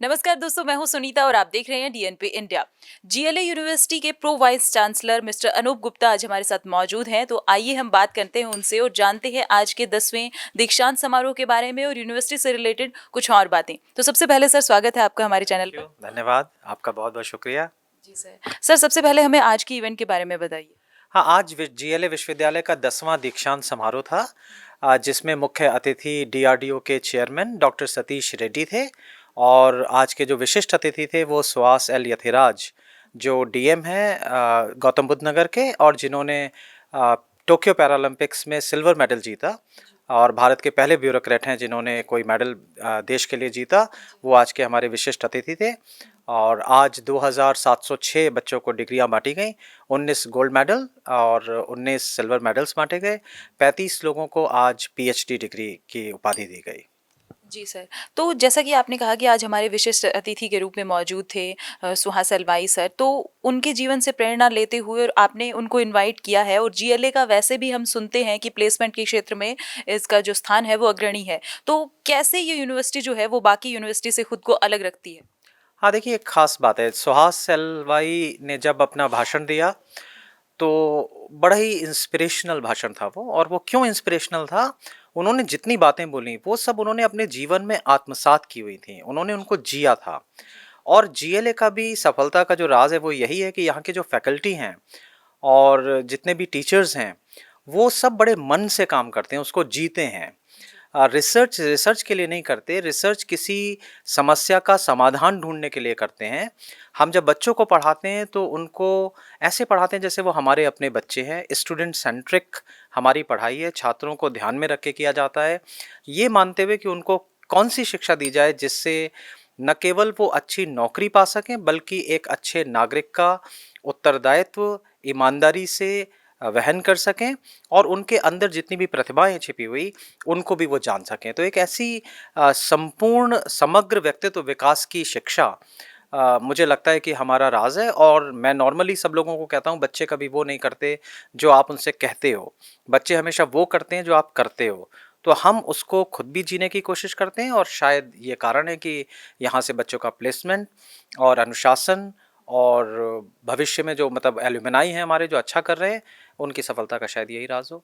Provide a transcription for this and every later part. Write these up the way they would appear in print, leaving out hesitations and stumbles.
नमस्कार दोस्तों, मैं हूं सुनीता और आप देख रहे हैं डीएनपी इंडिया। जीएलए यूनिवर्सिटी के pro vice chancellor mister Anoop Gupta आज हमारे साथ मौजूद हैं। तो आइए हम बात करते हैं उनसे और जानते हैं आज के 10वें दीक्षांत समारोह के बारे में और यूनिवर्सिटी से रिलेटेड कुछ और बातें। तो सबसे पहले सर, स्वागत है आपका हमारे चैनल पर। धन्यवाद, आपका बहुत बहुत शुक्रिया। जी सर, सबसे पहले हमें आज की इवेंट के बारे में बताइए। हाँ, आज जीएलए विश्वविद्यालय का 10वां दीक्षांत समारोह था, जिसमें मुख्य अतिथि डीआरडीओ के चेयरमैन डॉक्टर सतीश रेड्डी थे। और आज के जो विशिष्ट अतिथि थे वो सुहास एल यथिराज, जो डीएम हैं गौतम बुद्ध नगर के, और जिन्होंने टोक्यो पैरालंपिक्स में सिल्वर मेडल जीता और भारत के पहले ब्यूरोक्रेट हैं जिन्होंने कोई मेडल देश के लिए जीता। वो आज के हमारे विशिष्ट अतिथि थे। और आज 2706 बच्चों को डिग्रियां बांटी गई, 19 गोल्ड मेडल और 19 सिल्वर मेडल्स बांटे गए। 35 लोगों को आज पीएचडी डिग्री की उपाधि दी गई। जी सर, तो जैसा कि आपने कहा कि आज हमारे विशिष्ट अतिथि के रूप में मौजूद थे सुहास एलवाई सर, तो उनके जीवन से प्रेरणा लेते हुए और आपने उनको इनवाइट किया है। और जीएलए का वैसे भी हम सुनते हैं कि प्लेसमेंट के क्षेत्र में इसका जो स्थान है वो अग्रणी है। तो कैसे ये यूनिवर्सिटी जो है वो बाकी यूनिवर्सिटी से खुद को अलग रखती है? हाँ, देखिए, एक खास बात है, सुहास एलवाई ने जब अपना भाषण दिया तो बड़ा ही इंस्पिरेशनल भाषण था वो। और वो क्यों इंस्पिरेशनल था? उन्होंने जितनी बातें बोली वो सब उन्होंने अपने जीवन में आत्मसात की हुई थी, उन्होंने उनको जिया था। और जीएलए का भी सफलता का जो राज है वो यही है कि यहाँ के जो फैकल्टी हैं और जितने भी टीचर्स हैं वो सब बड़े मन से काम करते हैं, उसको जीते हैं। रिसर्च रिसर्च के लिए नहीं करते, रिसर्च किसी समस्या का समाधान ढूंढने के लिए करते हैं। हम जब बच्चों को पढ़ाते हैं तो उनको ऐसे पढ़ाते हैं जैसे वो हमारे अपने बच्चे हैं। स्टूडेंट सेंट्रिक हमारी पढ़ाई है, छात्रों को ध्यान में रख के किया जाता है, ये मानते हुए कि उनको कौन सी शिक्षा दी जाए जिससे न केवल वो अच्छी नौकरी पा सकें बल्कि एक अच्छे नागरिक का उत्तरदायित्व ईमानदारी से वहन कर सकें और उनके अंदर जितनी भी प्रतिभाएं छिपी हुई उनको भी वो जान सकें। तो एक ऐसी संपूर्ण समग्र व्यक्तित्व विकास की शिक्षा मुझे लगता है कि हमारा राज है। और मैं नॉर्मली सब लोगों को कहता हूँ, बच्चे कभी वो नहीं करते जो आप उनसे कहते हो, बच्चे हमेशा वो करते हैं जो आप करते हो। तो हम उसको खुद भी जीने की कोशिश करते हैं और शायद ये कारण है कि यहाँ से बच्चों का प्लेसमेंट और अनुशासन और भविष्य में जो मतलब एल्यूमिनाई हैं हमारे जो अच्छा कर रहे हैं, उनकी सफलता का शायद यही राज हो।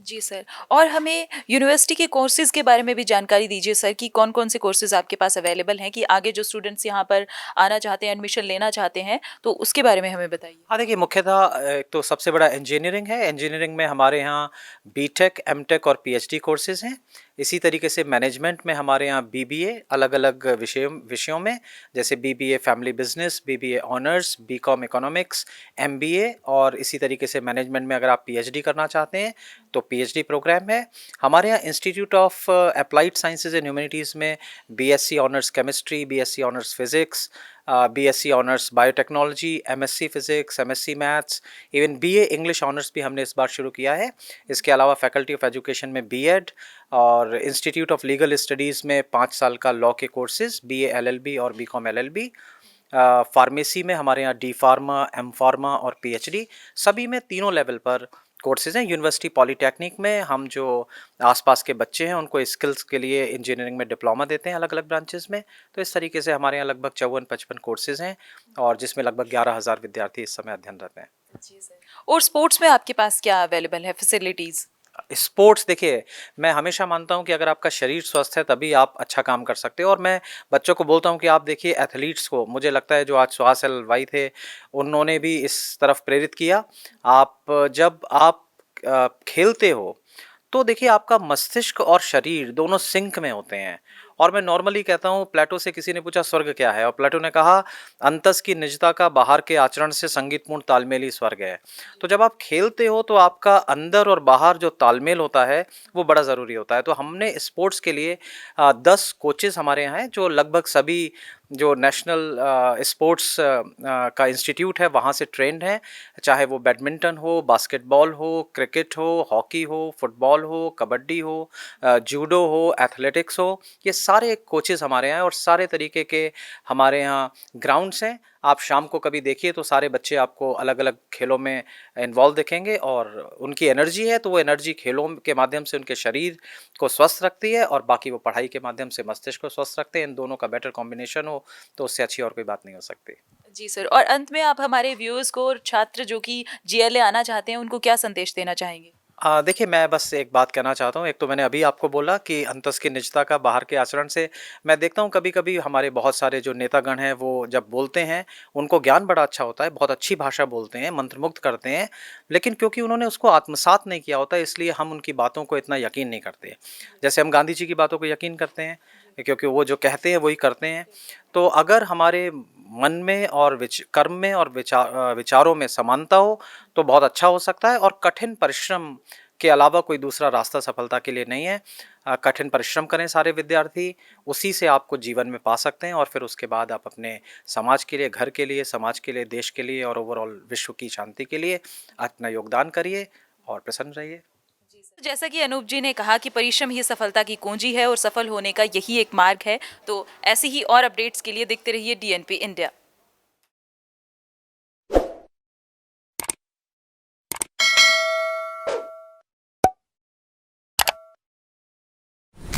जी सर, और हमें यूनिवर्सिटी के कोर्सेज के बारे में भी जानकारी दीजिए सर कि कौन कौन से कोर्सेज आपके पास अवेलेबल हैं कि आगे जो स्टूडेंट्स यहाँ पर आना चाहते हैं, एडमिशन लेना चाहते हैं, तो उसके बारे में हमें बताइए। हाँ, देखिए, मुख्यतः एक तो सबसे बड़ा इंजीनियरिंग है। इंजीनियरिंग में हमारे यहाँ बीटेक, एमटेक और पीएचडी कोर्सेज हैं। इसी तरीके से मैनेजमेंट में हमारे यहाँ बीबीए अलग अलग विषयों में, जैसे BBA family business, BBA honours, BCom economics, MBA. और इसी तरीके से मैनेजमेंट में अगर आप पीएचडी करना चाहते हैं तो पीएचडी प्रोग्राम है। हमारे यहाँ Institute of Applied Sciences and Humanities में BSc honours chemistry, BSc honours physics, BSc honours biotechnology, MSc physics, MSc maths, even BA English honours भी हमने इस बार शुरू किया है। इसके अलावा फैकल्टी ऑफ एजुकेशन में बीएड और इंस्टीट्यूट ऑफ लीगल स्टडीज़ में 5 साल का लॉ के कोर्सेज, बीए एलएलबी और बीकॉम एलएलबी। फार्मेसी में हमारे यहाँ डी फार्मा, एम फार्मा और पीएचडी, सभी में तीनों लेवल पर कोर्सेज हैं। यूनिवर्सिटी पॉलीटेक्निक में हम जो आसपास के बच्चे हैं उनको स्किल्स के लिए इंजीनियरिंग में डिप्लोमा देते हैं अलग अलग ब्रांचेस में। तो इस तरीके से हमारे यहाँ लगभग 54-55 कोर्सेज हैं और जिसमें लगभग 11,000 विद्यार्थी इस समय अध्ययनरत हैं। जी सर, और स्पोर्ट्स में आपके पास क्या अवेलेबल है फैसिलिटीज? स्पोर्ट्स, देखिए, मैं हमेशा मानता हूं कि अगर आपका शरीर स्वस्थ है तभी आप अच्छा काम कर सकते हो। और मैं बच्चों को बोलता हूं कि आप देखिए एथलीट्स को, मुझे लगता है जो आज सुहास एलवाई थे उन्होंने भी इस तरफ प्रेरित किया। जब आप खेलते हो तो देखिए आपका मस्तिष्क और शरीर दोनों सिंक में होते हैं। और मैं नॉर्मली कहता हूँ, प्लेटो से किसी ने पूछा स्वर्ग क्या है और प्लेटो ने कहा अंतस की निजता का बाहर के आचरण से संगीतपूर्ण तालमेल ही स्वर्ग है। तो जब आप खेलते हो तो आपका अंदर और बाहर जो तालमेल होता है वो बड़ा ज़रूरी होता है। तो हमने स्पोर्ट्स के लिए 10 कोचेस हमारे यहाँ हैं जो लगभग सभी जो नेशनल स्पोर्ट्स का इंस्टीट्यूट है वहाँ से ट्रेंड हैं। चाहे वो बैडमिंटन हो, बास्केटबॉल हो, क्रिकेट हो, हॉकी हो, फुटबॉल हो, कबड्डी हो, जूडो हो, एथलेटिक्स हो, ये सारे कोचेज़ हमारे यहाँ हैं और सारे तरीके के हमारे यहाँ ग्राउंड्स हैं। आप शाम को कभी देखिए तो सारे बच्चे आपको अलग-अलग खेलों में इन्वॉल्व दिखेंगे और उनकी एनर्जी है तो वो एनर्जी खेलों के माध्यम से उनके शरीर को स्वस्थ रखती है और बाकी वो पढ़ाई के माध्यम से मस्तिष्क को स्वस्थ रखते हैं। इन दोनों का बेटर कॉम्बिनेशन हो तो उससे अच्छी और कोई बात नहीं हो सकती। जी सर, और अंत में आप हमारे व्यूअर्स को और छात्र जो कि जीएलए आना चाहते हैं, उनको क्या संदेश देना चाहेंगे? देखिए मैं बस एक बात कहना चाहता हूँ, एक तो मैंने अभी आपको बोला कि अंतस की निजता का बाहर के आचरण से मैं देखता हूँ कभी-कभी हमारे बहुत सारे जो नेतागण हैं वो जब बोलते हैं, उनको ज्ञान बड़ा अच्छा होता है, बहुत अच्छी भाषा बोलते हैं, मंत्रमुग्ध करते हैं, लेकिन क्योंकि उन्होंने उसको आत्मसात नहीं किया होता है इसलिए हम उनकी बातों को इतना यकीन नहीं करते। जैसे हम गांधी जी की बातों को यकीन करते हैं, क्योंकि वो जो कहते हैं वही करते हैं। तो अगर हमारे मन में और कर्म में और विचारों में समानता हो तो बहुत अच्छा हो सकता है और कठिन परिश्रम के अलावा कोई दूसरा रास्ता सफलता के लिए नहीं है। कठिन परिश्रम करें सारे विद्यार्थी, उसी से आपको जीवन में पा सकते हैं और फिर उसके बाद आप अपने समाज के लिए, घर के लिए, समाज के लिए, देश के लिए और ओवरऑल विश्व की शांति के लिए अपना योगदान करिए और प्रसन्न रहिए। जी सर, जैसा कि अनूप जी ने कहा कि परिश्रम ही सफलता की कुंजी है और सफल होने का यही एक मार्ग है। तो ऐसी ही और अपडेट्स के लिए देखते रहिए डीएनपी इंडिया।